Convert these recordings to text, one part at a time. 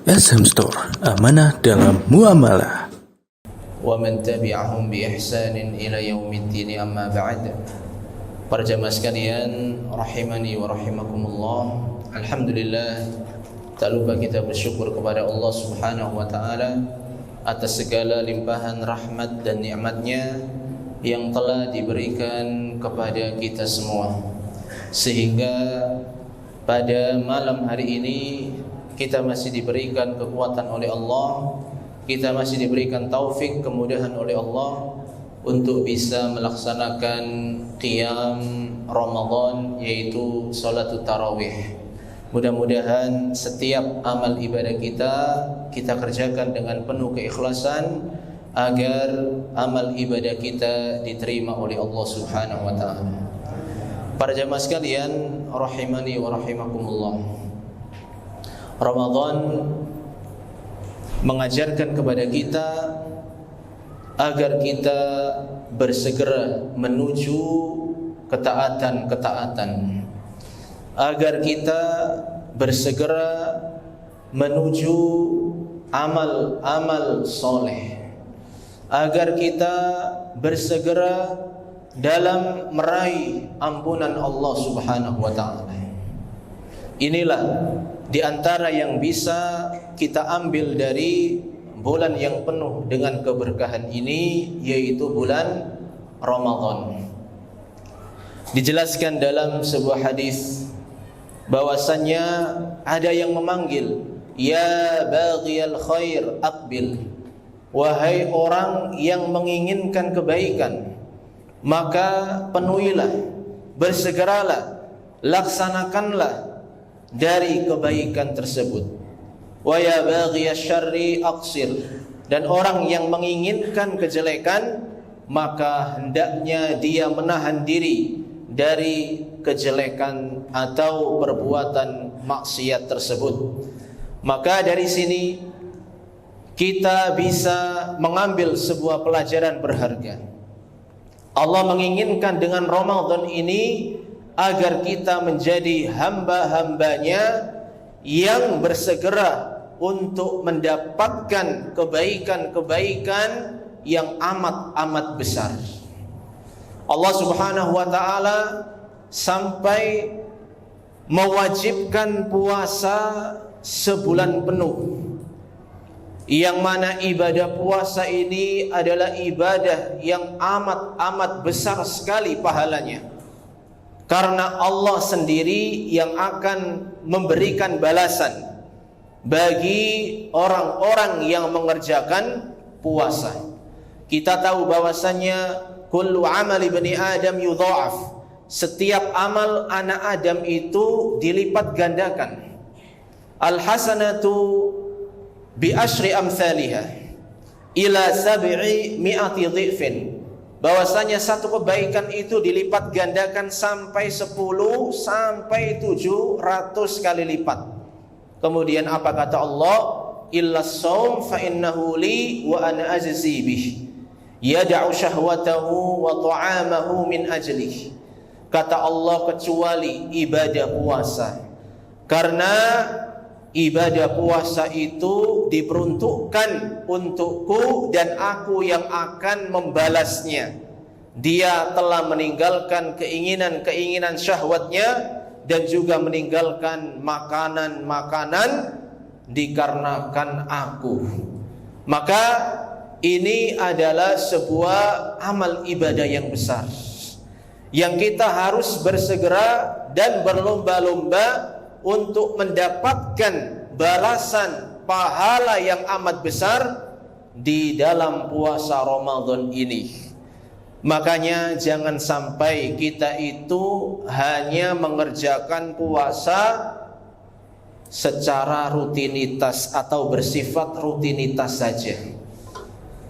SM Store, amanah dalam muamalah. ومن تبعهم بإحسان إلى يوم الدين أما بعد. Para jamaah sekalian, rahimani wa rahimakumullah. Alhamdulillah, tak lupa kita bersyukur kepada Allah Subhanahu wa taala atas segala limpahan rahmat dan nikmatnya yang telah diberikan kepada kita semua, sehingga pada malam hari ini kita masih diberikan kekuatan oleh Allah, kita masih diberikan taufik, kemudahan oleh Allah untuk bisa melaksanakan qiyam Ramadan, yaitu salatul tarawih. Mudah-mudahan setiap amal ibadah kita kerjakan dengan penuh keikhlasan agar amal ibadah kita diterima oleh Allah Subhanahu wa taala. Para jamaah sekalian, rahimani wa rahimakumullah. Ramadan mengajarkan kepada kita agar kita bersegera menuju ketaatan-ketaatan, agar kita bersegera menuju amal-amal soleh, agar kita bersegera dalam meraih ampunan Allah Subhanahu wa taala. Inilah di antara yang bisa kita ambil dari bulan yang penuh dengan keberkahan ini, yaitu bulan Ramadan. Dijelaskan dalam sebuah hadis bahwasannya ada yang memanggil, ya baghiyal khair aqbil, wahai orang yang menginginkan kebaikan, maka penuhilah, bersegeralah, laksanakanlah dari kebaikan tersebut. Wa ya baghiyasy syarri aqsir, dan orang yang menginginkan kejelekan maka hendaknya dia menahan diri dari kejelekan atau perbuatan maksiat tersebut. Maka dari sini kita bisa mengambil sebuah pelajaran berharga. Allah menginginkan dengan Ramadan ini agar kita menjadi hamba-hambanya yang bersegera untuk mendapatkan kebaikan-kebaikan yang amat-amat besar. Allah Subhanahu wa taala sampai mewajibkan puasa sebulan penuh, yang mana ibadah puasa ini adalah ibadah yang amat-amat besar sekali pahalanya, karena Allah sendiri yang akan memberikan balasan bagi orang-orang yang mengerjakan puasa. Kita tahu bahwasannya kullu amali bani Adam yudha'af, setiap amal anak Adam itu dilipat gandakan. Al hasanatu bi asyri amsalihah ila sab'i mi'ati dhifin, bahwasanya satu kebaikan itu dilipat gandakan sampai 10 sampai 700 kali lipat. Kemudian apa kata Allah? Illa shaum fa innahu li wa ana ajzi bih, yad'u syahwatahu wa ta'amahu min ajlih. Kata Allah, kecuali ibadah puasa, karena ibadah puasa itu diperuntukkan untukku dan aku yang akan membalasnya. Dia telah meninggalkan keinginan-keinginan syahwatnya dan juga meninggalkan makanan-makanan dikarenakan aku. Maka ini adalah sebuah amal ibadah yang besar yang kita harus bersegera dan berlomba-lomba untuk mendapatkan balasan pahala yang amat besar di dalam puasa Ramadan ini. Makanya jangan sampai kita itu hanya mengerjakan puasa secara rutinitas atau bersifat rutinitas saja.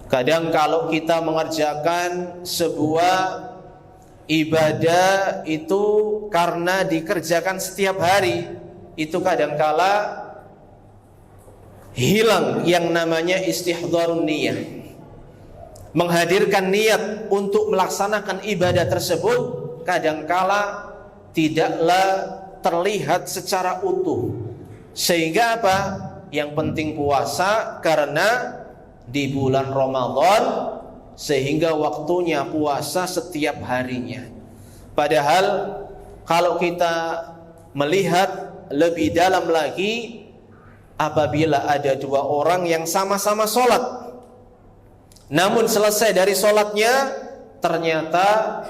Kadang kalau kita mengerjakan sebuah ibadah itu karena dikerjakan setiap hari, itu kadangkala hilang yang namanya istihdharun niyah, menghadirkan niat untuk melaksanakan ibadah tersebut kadangkala tidaklah terlihat secara utuh. Sehingga apa? yang penting puasa karena di bulan Ramadan sehingga waktunya puasa setiap harinya. Padahal kalau kita melihat lebih dalam lagi, apabila ada dua orang yang sama-sama sholat, namun selesai dari sholatnya ternyata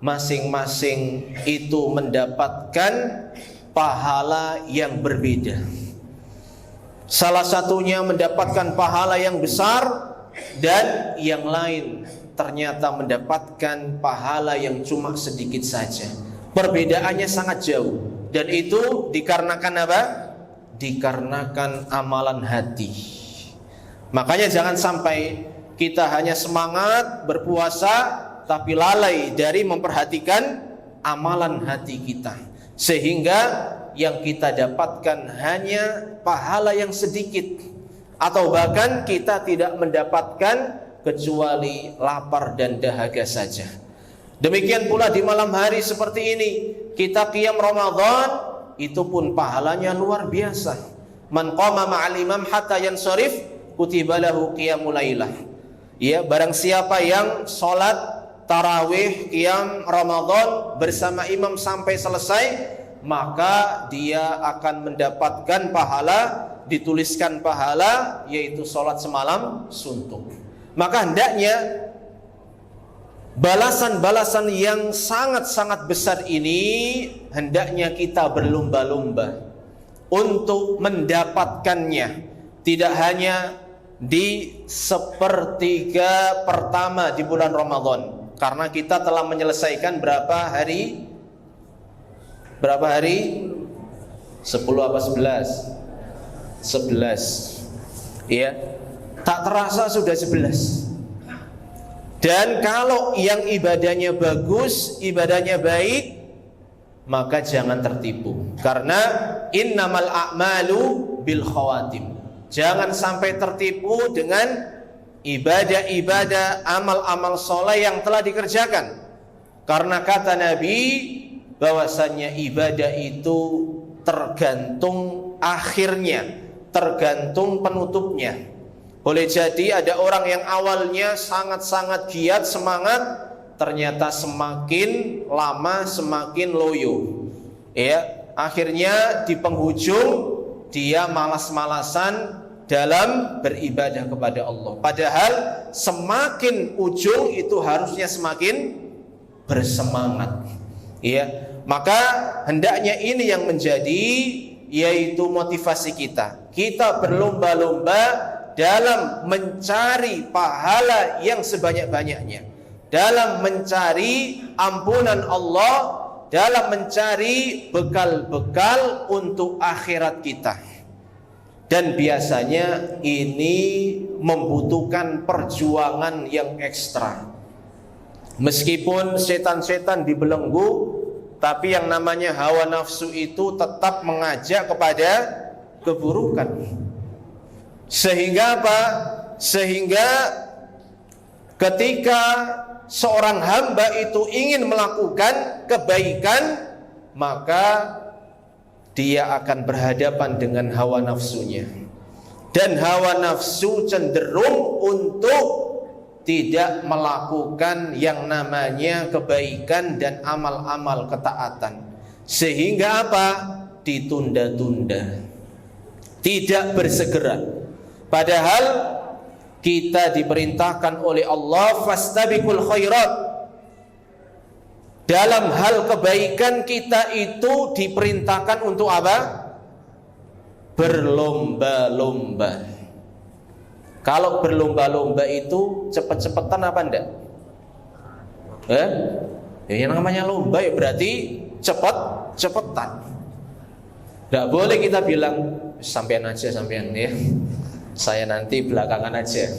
masing-masing itu mendapatkan pahala yang berbeda. Salah satunya mendapatkan pahala yang besar dan yang lain ternyata mendapatkan pahala yang cuma sedikit saja. Perbedaannya sangat jauh, dan itu dikarenakan apa? Dikarenakan amalan hati. Makanya jangan sampai kita hanya semangat berpuasa tapi lalai dari memperhatikan amalan hati kita, sehingga yang kita dapatkan hanya pahala yang sedikit, atau bahkan kita tidak mendapatkan kecuali lapar dan dahaga saja. Demikian pula di malam hari seperti ini, kita qiyam Ramadan, itu pun pahalanya luar biasa. Man qama ma'al imam hatta yansharif kutiba lahu qiyamul lailah. Ya, barang siapa yang salat tarawih qiyam Ramadan bersama imam sampai selesai, maka dia akan mendapatkan pahala, dituliskan pahala, yaitu salat semalam suntuk. Maka hendaknya balasan-balasan yang sangat-sangat besar ini hendaknya kita berlomba-lomba untuk mendapatkannya. Tidak hanya di sepertiga pertama di bulan Ramadan, karena kita telah menyelesaikan berapa hari? 10 apa 11? 11. Ya, tak terasa sudah 11. Dan kalau yang ibadahnya bagus, ibadahnya baik, maka jangan tertipu, karena innamal a'malu bil khawatim. Jangan sampai tertipu dengan ibadah-ibadah, amal-amal soleh yang telah dikerjakan, karena kata Nabi bahwasannya ibadah itu tergantung akhirnya, tergantung penutupnya. Boleh jadi ada orang yang awalnya sangat-sangat giat, semangat, ternyata semakin lama semakin loyo. Ya, akhirnya di penghujung dia malas-malasan dalam beribadah kepada Allah. Padahal semakin ujung itu harusnya semakin bersemangat. Ya, maka hendaknya ini yang menjadi yaitu motivasi kita. Kita berlomba-lomba dalam mencari pahala yang sebanyak-banyaknya, dalam mencari ampunan Allah, dalam mencari bekal-bekal untuk akhirat kita. Dan biasanya ini membutuhkan perjuangan yang ekstra. Meskipun setan-setan dibelenggu, tapi yang namanya hawa nafsu itu tetap mengajak kepada keburukan. Sehingga apa? Sehingga ketika seorang hamba itu ingin melakukan kebaikan, maka dia akan berhadapan dengan hawa nafsunya. Dan hawa nafsu cenderung untuk tidak melakukan yang namanya kebaikan dan amal-amal ketaatan. Sehingga apa? Ditunda-tunda, tidak bersegera. Padahal kita diperintahkan oleh Allah fastabiqul khairat. Dalam hal kebaikan kita itu diperintahkan untuk apa? Berlomba-lomba. Kalau berlomba-lomba itu cepet-cepetan apa enggak? Yang namanya lomba ya berarti cepet-cepetan. Enggak boleh kita bilang sampean aja sampean ya. Saya nanti belakangan aja.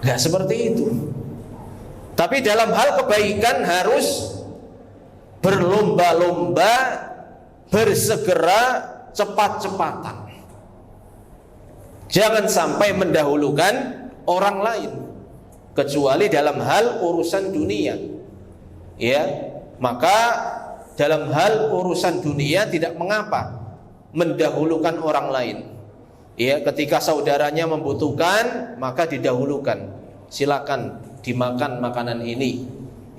Enggak seperti itu. Tapi dalam hal kebaikan harus berlomba-lomba, bersegera, cepat-cepatan. Jangan sampai mendahulukan orang lain, kecuali dalam hal urusan dunia. Ya, maka dalam hal urusan dunia tidak mengapa. mendahulukan orang lain. Ya, ketika saudaranya membutuhkan, maka didahulukan. Silakan dimakan makanan ini.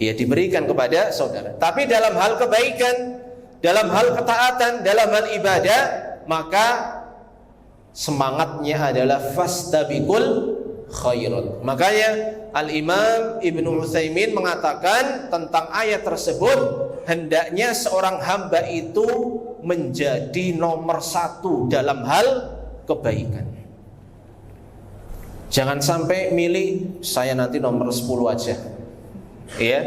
Ya, diberikan kepada saudara. Tapi dalam hal kebaikan, dalam hal ketaatan, dalam hal ibadah, maka semangatnya adalah fastabiqul khairat. Makanya Al-Imam Ibnu Utsaimin mengatakan tentang ayat tersebut, hendaknya seorang hamba itu menjadi nomor satu dalam hal kebaikan. Jangan sampai milih saya nanti nomor 10 aja. Ya.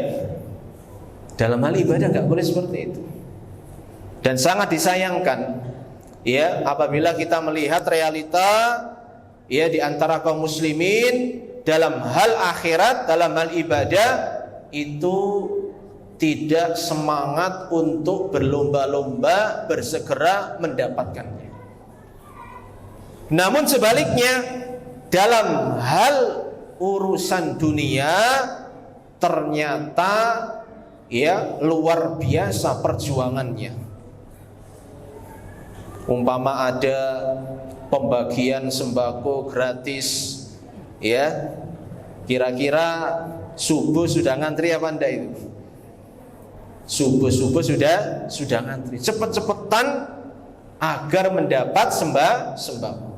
Dalam hal ibadah enggak boleh seperti itu. Dan sangat disayangkan ya apabila kita melihat realita ya di antara kaum muslimin dalam hal akhirat, dalam hal ibadah itu tidak semangat untuk berlomba-lomba bersegera mendapatkannya. Namun sebaliknya dalam hal urusan dunia ternyata ya luar biasa perjuangannya. Umpama ada pembagian sembako gratis ya, kira-kira subuh sudah ngantri apa anda itu? Subuh sudah ngantri, cepet-cepetan agar mendapat sembako.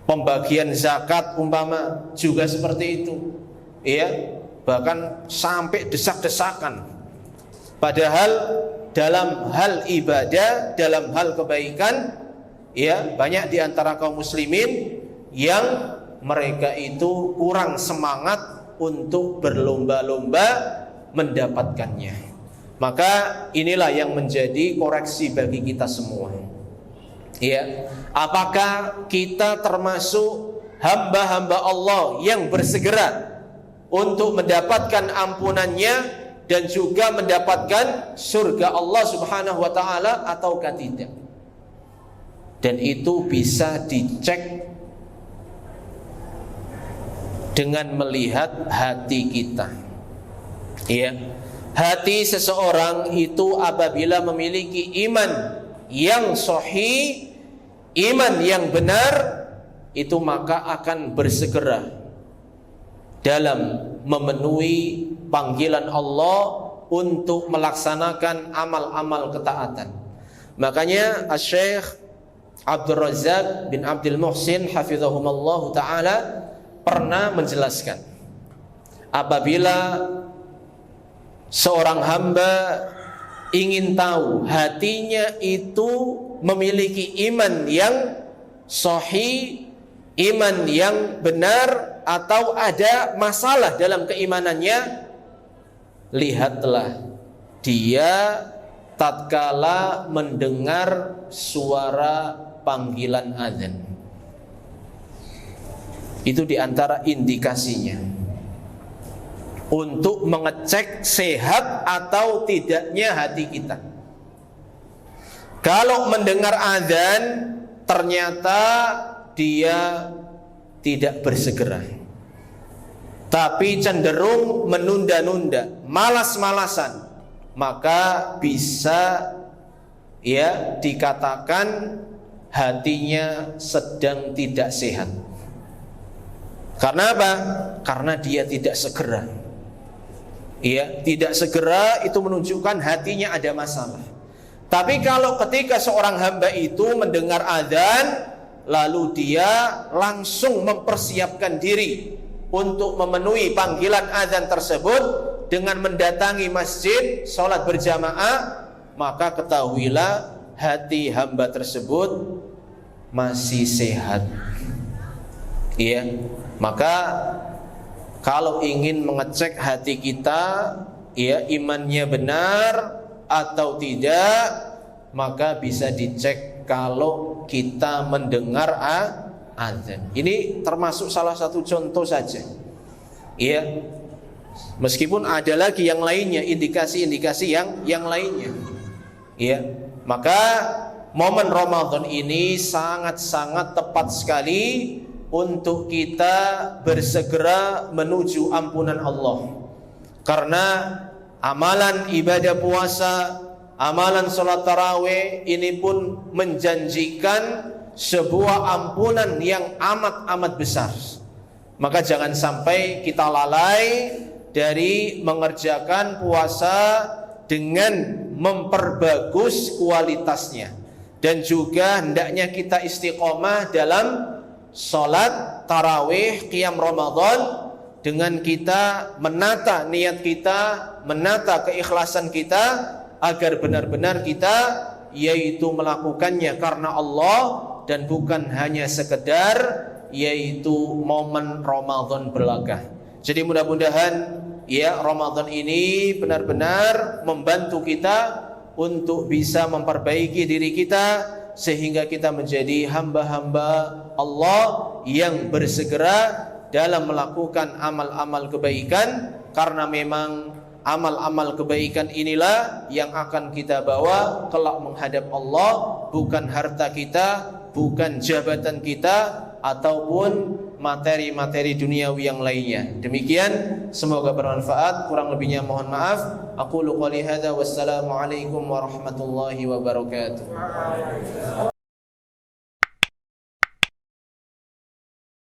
Pembagian zakat umpama juga seperti itu ya, bahkan sampai desak-desakan. Padahal dalam hal ibadah, dalam hal kebaikan ya, banyak di antara kaum muslimin yang mereka itu kurang semangat untuk berlomba-lomba mendapatkannya. Maka inilah yang menjadi koreksi bagi kita semua. Ya, apakah kita termasuk hamba-hamba Allah yang bersegera untuk mendapatkan ampunannya dan juga mendapatkan surga Allah Subhanahu wa taala ataukah tidak? Dan itu bisa dicek dengan melihat hati kita. Ya. Hati seseorang itu apabila memiliki iman yang sahih, iman yang benar, itu maka akan bersegera dalam memenuhi panggilan Allah untuk melaksanakan amal-amal ketaatan. Makanya Asy-Syaikh Abdul Razzaq bin Abdul Muhsin hafizahumullah ta'ala pernah menjelaskan, apabila seorang hamba ingin tahu hatinya itu memiliki iman yang sahih, iman yang benar, atau ada masalah dalam keimanannya, lihatlah dia tatkala mendengar suara panggilan azan. Itu diantara indikasinya untuk mengecek sehat atau tidaknya hati kita. Kalau mendengar azan ternyata dia tidak bersegera, tapi cenderung menunda-nunda, malas-malasan, maka bisa ya dikatakan hatinya sedang tidak sehat. Karena apa? Karena dia tidak segera. Ya, tidak segera itu menunjukkan hatinya ada masalah. Tapi kalau ketika seorang hamba itu mendengar azan, lalu dia langsung mempersiapkan diri untuk memenuhi panggilan azan tersebut dengan mendatangi masjid, sholat berjamaah, maka ketahuilah hati hamba tersebut masih sehat. Iya, maka kalau ingin mengecek hati kita, ya imannya benar atau tidak, maka bisa dicek kalau kita mendengar azan. Ini termasuk salah satu contoh saja. Ya, meskipun ada lagi yang lainnya, indikasi-indikasi yang lainnya. Ya, maka momen Ramadan ini sangat-sangat tepat sekali untuk kita bersegera menuju ampunan Allah. Karena amalan ibadah puasa amalan sholat tarawih ini pun menjanjikan sebuah ampunan yang amat-amat besar. Maka jangan sampai kita lalai dari mengerjakan puasa dengan memperbagus kualitasnya. Dan juga hendaknya kita istiqomah dalam sholat tarawih qiyam Ramadan, dengan kita menata niat kita, menata keikhlasan kita, agar benar-benar kita yaitu melakukannya karena Allah dan bukan hanya sekedar yaitu momen Ramadan belaka. Jadi mudah-mudahan ya Ramadan ini benar-benar membantu kita untuk bisa memperbaiki diri kita, sehingga kita menjadi hamba-hamba Allah yang bersegera dalam melakukan amal-amal kebaikan, karena memang amal-amal kebaikan inilah yang akan kita bawa kelak menghadap Allah, bukan harta kita, bukan jabatan kita, ataupun materi-materi duniawi yang lainnya. Demikian, semoga bermanfaat. Kurang lebihnya mohon maaf. Aqulu qouli hadza wassalamu alaikum warahmatullahi wabarakatuh.